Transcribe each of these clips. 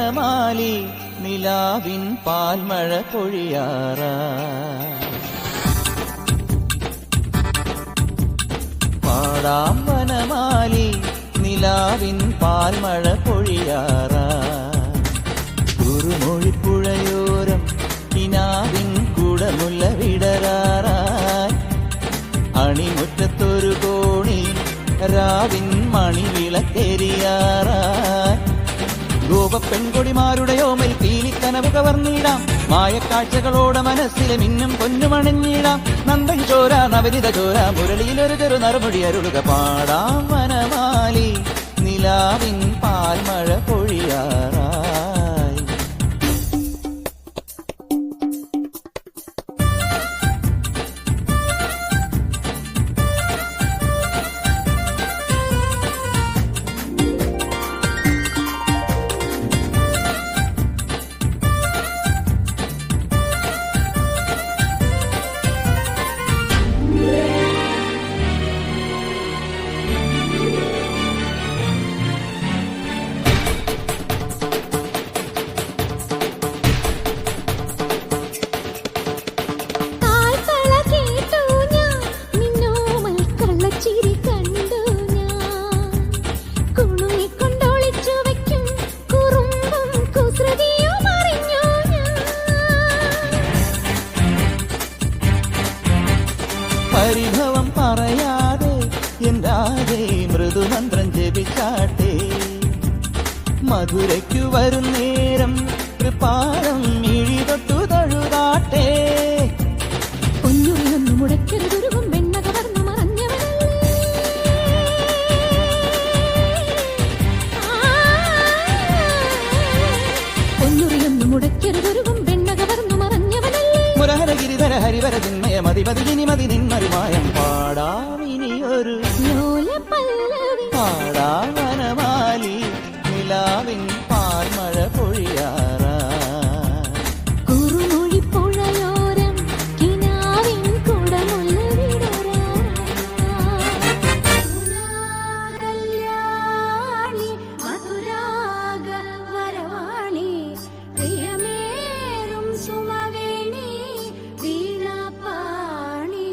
വനമാലി നിലാവിൻ പാൽമഴ പൊഴിയാറായി. പാടാം വനമാലി നിലാവിൻ പാൽമഴ പൊഴിയാറായി. കുറുമൊഴിപ്പുഴയോരം കിനാവിൻ കുടമുല്ല വിടരാറായി. അണിമുറ്റത്തൊരു കോണി രാവിൻ മണിവിളക്കെരിയാറായി. ഗോപപ്പെൺകൊടിമാരുടെ ഓമൽ പീലിക്കനവ് കവർന്നിടാം. മായക്കാഴ്ചകളോടെ മനസ്സിലെ മിന്നും പൊന്നുമണഞ്ഞിടാം. നന്ദൻ ചോര നവനിത ചോര മുരളിയിലൊരു ചെറു നറുമുടി അരുളുക. പാടാം വനമാലി നിലാവിൻ പാൽമഴ പൊഴിയാറായി. പരിഭവം പറയാതെ എന്താതെ മൃദുമന്ത്രം ജപിച്ചാട്ടെ. മധുരയ്ക്കു വരും നേരം കൃപാരം മിഴിതൊട്ടു തഴുതാട്ടെ. പൊന്നുറിയൊന്നു മുടക്കരുതൊരുകും വെണ്ണ കവർന്നു മറഞ്ഞവനല്ലേ. പൊന്നുറിയൊന്നു മുടക്കരുതൊരുകും വെണ്ണ കവർന്നു മറഞ്ഞവനല്ലേ. മുരഹരഗിരിധര ഹരിവര ചിന്മയ മതിമതിനി മതി നിന്മരുമായം. പാടാമിനിയൊരു ലോലപല്ലവി പാടാം വനമാലി നിലാവിൻ പാൽമഴ പൊഴിയാറായി. കുറുമൊഴിപ്പുഴയോരം കിനാവിൻ കുടമുല്ല വിടരായി. മധുരാഗ വരവാണി പ്രിയമേറും സുമവേണി വീണാപാണി.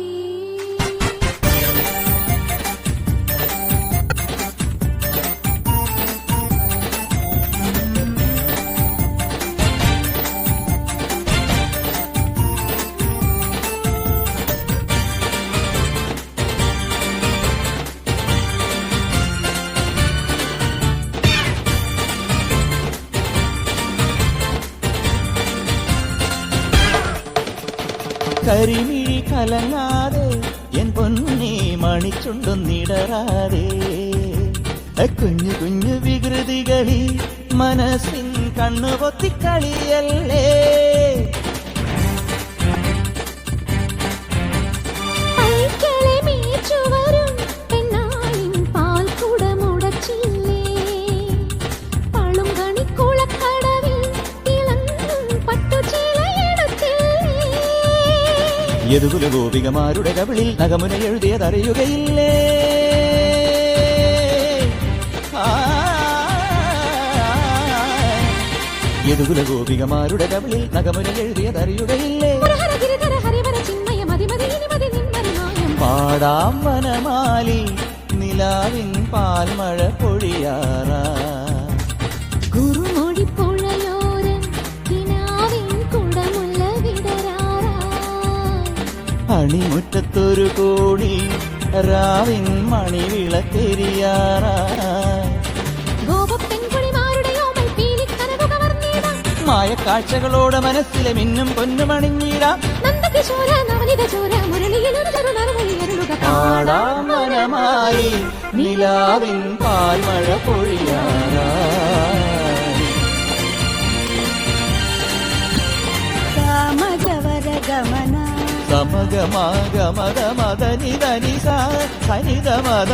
കരിമിഴി കലങ്ങാതെ എൻ പൊന്നേ മണിച്ചുണ്ടൊന്നിടരാതെ. കുഞ്ഞു കുഞ്ഞു വികൃതികളിൽ മനസ്സിൻ കണ്ണുപൊത്തിക്കളിയല്ലേ. പൈക്കളെ മേച്ചുവരും പെണ്ണാളിൻ പാൽക്കുടമുടച്ചില്ലേ. പളും കണിക്കുളക്കടവിൽ തിളങ്ങും പട്ടുചീലയെടുത്തില്ലേ. യദുകുല ഗോപികമാരുടെ കവിളിൽ നഗമുന എഴുതിയതറിയുകയില്ലേ. യദുകുല ഗോപികമാരുടെ കവിളിൽ നഗമുന എഴുതിയതറിയുകയില്ലേ. മുരഹരഗിരിധര ഹരിവര ചിന്മയ മതിമതിനി മതി നിന്മരുമായം. പാടാം വനമാലി നിലാവിൻ പാൽമഴ പൊഴിയാറായി. കുറുമൊഴിപ്പുഴയോരം കിനാവിൻ കുടമുല്ല വിടരായി. അണിമുറ്റത്തൊരു കോടി രാവിൻ മണിവിളക്കെരിയാറായി. ഗോപപ്പെൺകൊടിമാരുടെ ഓമൽ പീലിക്കനവ് കവർന്നിടാം. മായക്കാഴ്ചകളോടെ മനസ്സിലെ മിന്നും പൊന്നുമണിഞ്ഞിടാം. നന്ദകിശോര നവനിത ചോര മുരളിയിലൊരു ചെറു നറുമുടി അരുളുക. പാടാം വനമാലി നിലാവിൻ പാൽമഴ പൊഴിയാറായി. സമഗവര ഗമന സമഗമഗമദ മദനിധനി സനിധ മദ